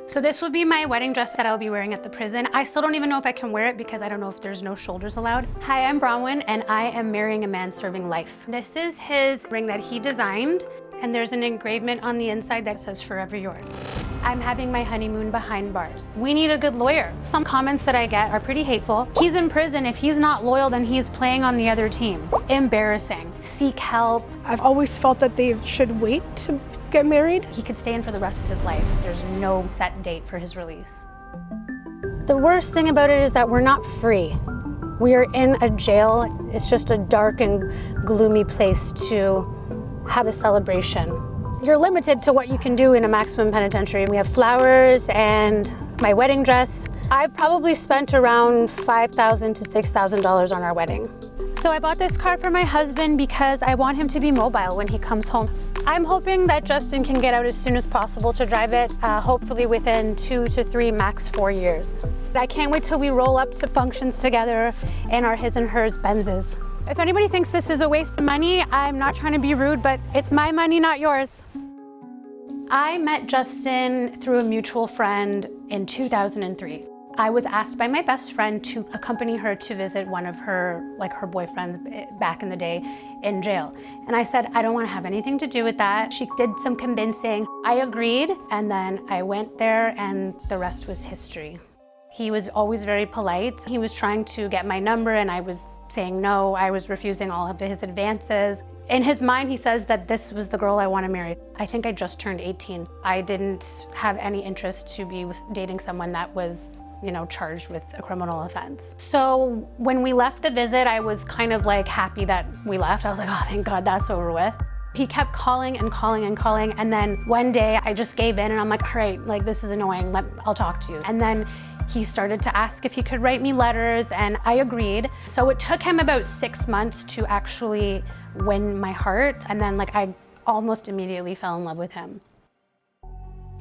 So this will be my wedding dress that I'll be wearing at the prison. I still don't even know if I can wear it because I don't know if there's no shoulders allowed. Hi, I'm Bronwen and I am marrying a man serving life. This is his ring that he designed and there's an engravement on the inside that says forever yours. I'm having my honeymoon behind bars. We need a good lawyer. Some comments that I get are pretty hateful. He's in prison. If he's not loyal, then he's playing on the other team. Embarrassing. Seek help. I've always felt that they should wait to get married. He could stay in for the rest of his life. There's no set date for his release. The worst thing about it is that we're not free. We are in a jail. It's just a dark and gloomy place to have a celebration. You're limited to what you can do in a maximum penitentiary. We have flowers and my wedding dress. I've probably spent around $5,000 to $6,000 on our wedding. So I bought this car for my husband because I want him to be mobile when he comes home. I'm hoping that Justin can get out as soon as possible to drive it, hopefully within 2 to 3, max 4 years. I can't wait till we roll up to functions together in our his and hers Benzes. If anybody thinks this is a waste of money, I'm not trying to be rude, but it's my money, not yours. I met Justin through a mutual friend in 2003. I was asked by my best friend to accompany her to visit one of her boyfriends back in the day in jail. And I said, I don't want to have anything to do with that. She did some convincing. I agreed, and then I went there and the rest was history. He was always very polite. He was trying to get my number and I was saying no. I was refusing all of his advances. In his mind, he says that this was the girl I want to marry. I think I just turned 18. I didn't have any interest to be dating someone that was, charged with a criminal offense. So when we left the visit, I was kind of like happy that we left. I was like, oh, thank God that's over with. He kept calling and calling and calling. And then one day I just gave in and I'm like, all right, this is annoying. I'll talk to you. And then he started to ask if he could write me letters and I agreed. So it took him about 6 months to actually win my heart. And then I almost immediately fell in love with him.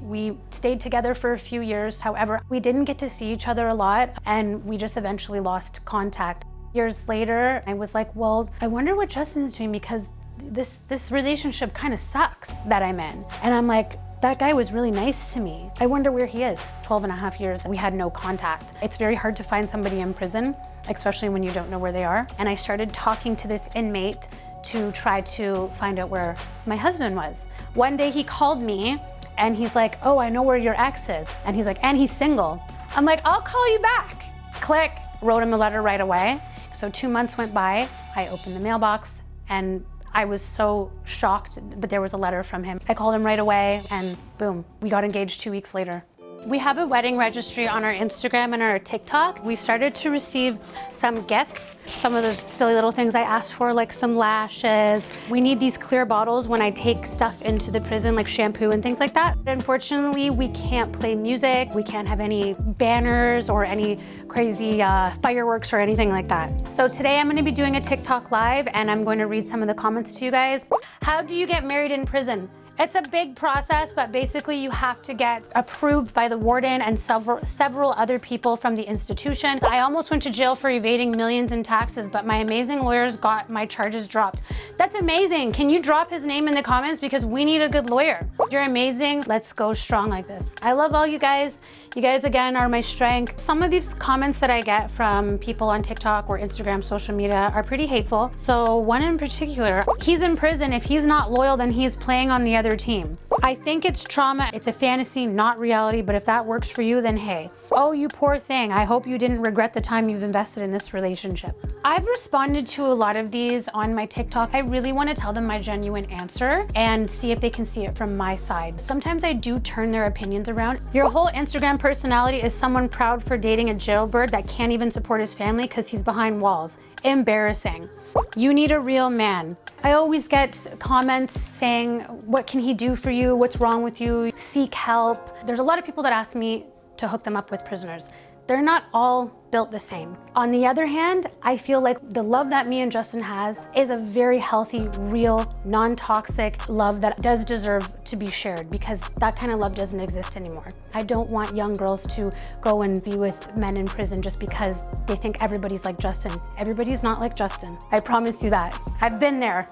We stayed together for a few years. However, we didn't get to see each other a lot and we just eventually lost contact. Years later, I was like, well, I wonder what Justin's doing because this relationship kind of sucks that I'm in. And I'm like, that guy was really nice to me. I wonder where he is. 12 and a half years, we had no contact. It's very hard to find somebody in prison, especially when you don't know where they are. And I started talking to this inmate to try to find out where my husband was. One day he called me and he's like, oh, I know where your ex is. And he's like, and he's single. I'm like, I'll call you back. Click, wrote him a letter right away. So 2 months went by, I opened the mailbox and I was so shocked, but there was a letter from him. I called him right away and boom, we got engaged 2 weeks later. We have a wedding registry on our Instagram and our TikTok. We've started to receive some gifts, some of the silly little things I asked for, like some lashes. We need these clear bottles when I take stuff into the prison, like shampoo and things like that. Unfortunately, we can't play music. We can't have any banners or any crazy fireworks or anything like that. So today I'm gonna be doing a TikTok live and I'm going to read some of the comments to you guys. How do you get married in prison? It's a big process, but basically you have to get approved by the warden and several other people from the institution. I almost went to jail for evading millions in taxes, but my amazing lawyers got my charges dropped. That's amazing. Can you drop his name in the comments because we need a good lawyer. You're amazing. Let's go strong like this. I love all you guys. You guys, again, are my strength. Some of these comments that I get from people on TikTok or Instagram, social media are pretty hateful. So one in particular, he's in prison. If he's not loyal, then he's playing on the other team. I think it's trauma. It's a fantasy, not reality, but if that works for you, then hey. Oh, you poor thing. I hope you didn't regret the time you've invested in this relationship. I've responded to a lot of these on my TikTok. I really want to tell them my genuine answer and see if they can see it from my side. Sometimes I do turn their opinions around. Your whole Instagram personality is someone proud for dating a jailbird that can't even support his family because he's behind walls. Embarrassing. You need a real man. I always get comments saying, what can he do for you? What's wrong with you? Seek help. There's a lot of people that ask me to hook them up with prisoners. They're not all built the same. On the other hand, I feel like the love that me and Justin has is a very healthy, real, non-toxic love that does deserve to be shared because that kind of love doesn't exist anymore. I don't want young girls to go and be with men in prison just because they think everybody's like Justin. Everybody's not like Justin. I promise you that. I've been there.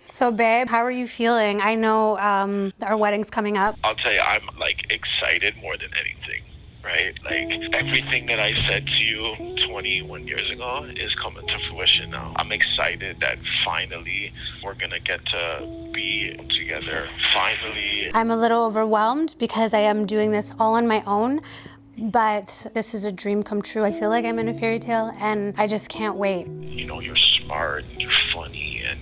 So babe, how are you feeling? I know our wedding's coming up. I'll tell you, I'm like excited more than anything, right? Like everything that I said to you 21 years ago is coming to fruition now. I'm excited that finally we're gonna get to be together. Finally. I'm a little overwhelmed because I am doing this all on my own, but this is a dream come true. I feel like I'm in a fairy tale and I just can't wait. You know, you're smart and you're funny and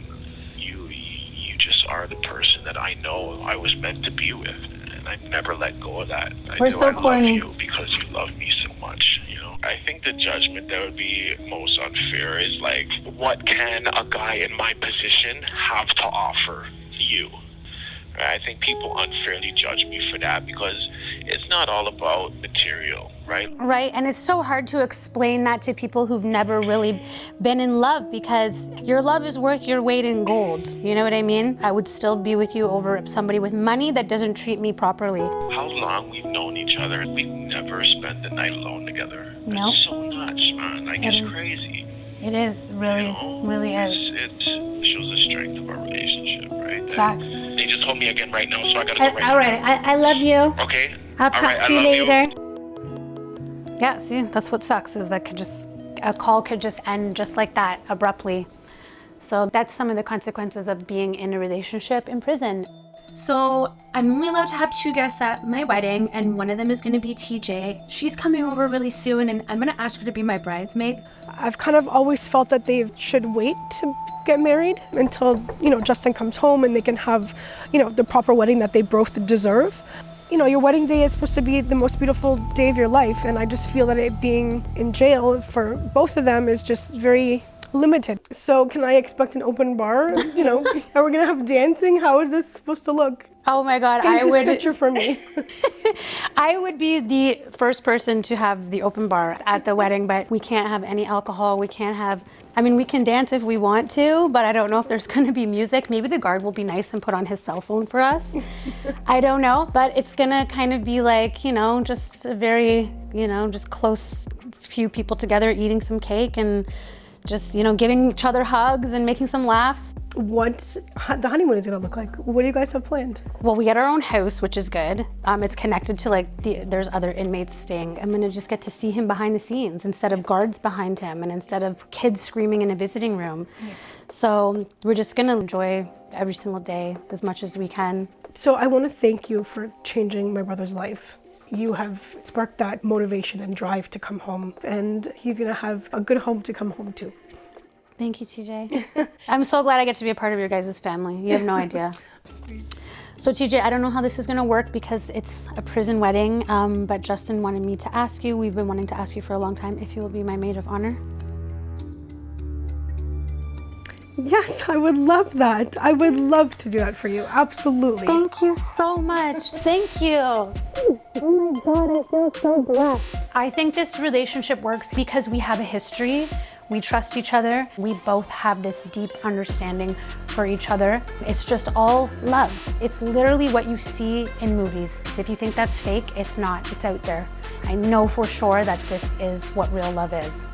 you just are the person that I know I was meant to be with, and I never let go of that. We're so corny. I love you because you love me so much, you know. I think the judgment that would be most unfair is like, what can a guy in my position have to offer you? I think people unfairly judge me for that because it's not all about material, right? Right, and it's so hard to explain that to people who've never really been in love because your love is worth your weight in gold. You know what I mean? I would still be with you over somebody with money that doesn't treat me properly. How long we've known each other, we've never spent the night alone together. No. It's so nuts, man. Like, it's crazy. It is, really, You know? really is. It shows the strength of our relationship, right? Facts. They just told me again right now, so I gotta go right All right, I love you. now. Okay? I'll All talk right, to you I love later. Yeah, see, that's what sucks is that a call could just end just like that, abruptly. So that's some of the consequences of being in a relationship in prison. So I'm only allowed to have 2 guests at my wedding, and one of them is going to be TJ. She's coming over really soon, and I'm going to ask her to be my bridesmaid. I've kind of always felt that they should wait to get married until, Justin comes home and they can have, the proper wedding that they both deserve. Your wedding day is supposed to be the most beautiful day of your life, and I just feel that it being in jail for both of them is just very limited. So can I expect an open bar? Are we gonna have dancing? How is this supposed to look? Oh my God, Paint this picture for me. I would be the first person to have the open bar at the wedding, but we can't have any alcohol. We can dance if we want to, but I don't know if there's gonna be music. Maybe the guard will be nice and put on his cell phone for us. I don't know, but it's gonna kind of be like, just a very, just close few people together eating some cake and just, giving each other hugs and making some laughs. What the honeymoon is gonna look like? What do you guys have planned? Well, we get our own house, which is good. It's connected to there's other inmates staying. I'm gonna just get to see him behind the scenes instead of guards behind him and instead of kids screaming in a visiting room. Yeah. So we're just gonna enjoy every single day as much as we can. So I wanna thank you for changing my brother's life. You have sparked that motivation and drive to come home, and he's gonna have a good home to come home to. Thank you, TJ. I'm so glad I get to be a part of your guys' family. You have no idea. So TJ, I don't know how this is gonna work because it's a prison wedding, but Justin wanted me to ask you, we've been wanting to ask you for a long time, if you will be my maid of honor. Yes, I would love that. I would love to do that for you, absolutely. Thank you so much, thank you. Oh my God, I feel so blessed. I think this relationship works because we have a history, we trust each other, we both have this deep understanding for each other. It's just all love. It's literally what you see in movies. If you think that's fake, it's not, it's out there. I know for sure that this is what real love is.